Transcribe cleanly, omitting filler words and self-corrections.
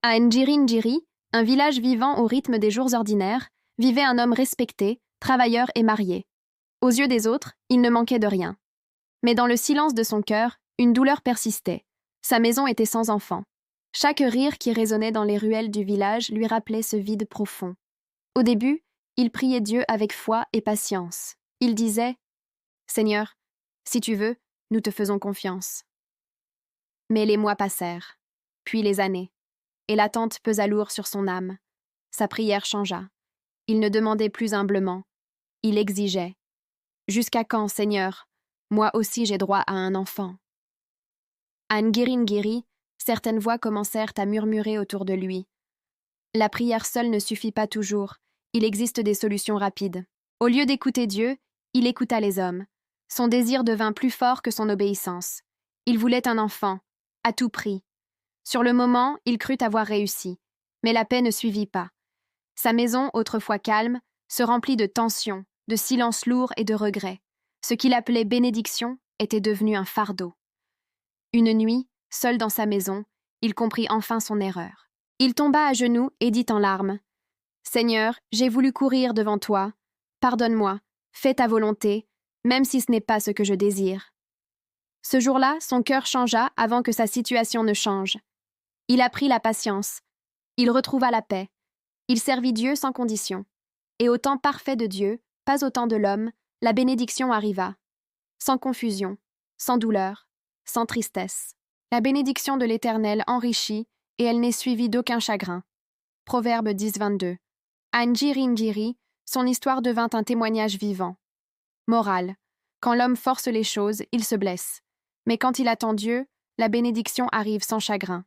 À Njiringiri, un village vivant au rythme des jours ordinaires, vivait un homme respecté, travailleur et marié. Aux yeux des autres, il ne manquait de rien. Mais dans le silence de son cœur, une douleur persistait. Sa maison était sans enfant. Chaque rire qui résonnait dans les ruelles du village lui rappelait ce vide profond. Au début, il priait Dieu avec foi et patience. Il disait « Seigneur, si tu veux, nous te faisons confiance. » Mais les mois passèrent, puis les années, et l'attente pesa lourd sur son âme. Sa prière changea. Il ne demandait plus humblement, il exigeait. « Jusqu'à quand, Seigneur? Moi aussi j'ai droit à un enfant. » À Ngiringiri, certaines voix commencèrent à murmurer autour de lui. La prière seule ne suffit pas toujours, il existe des solutions rapides. Au lieu d'écouter Dieu, il écouta les hommes. Son désir devint plus fort que son obéissance. Il voulait un enfant, à tout prix. Sur le moment, il crut avoir réussi, mais la paix ne suivit pas. Sa maison, autrefois calme, se remplit de tensions, de silences lourds et de regrets. Ce qu'il appelait bénédiction était devenu un fardeau. Une nuit, seul dans sa maison, il comprit enfin son erreur. Il tomba à genoux et dit en larmes « Seigneur, j'ai voulu courir devant toi. Pardonne-moi, fais ta volonté, même si ce n'est pas ce que je désire. » Ce jour-là, son cœur changea avant que sa situation ne change. Il apprit la patience. Il retrouva la paix. Il servit Dieu sans condition. Et au temps parfait de Dieu, pas au temps de l'homme, la bénédiction arriva. Sans confusion, sans douleur, sans tristesse. La bénédiction de l'Éternel enrichit, et elle n'est suivie d'aucun chagrin. Proverbe 10-22. À Njiringiri, son histoire devint un témoignage vivant. Morale. Quand l'homme force les choses, il se blesse. Mais quand il attend Dieu, la bénédiction arrive sans chagrin.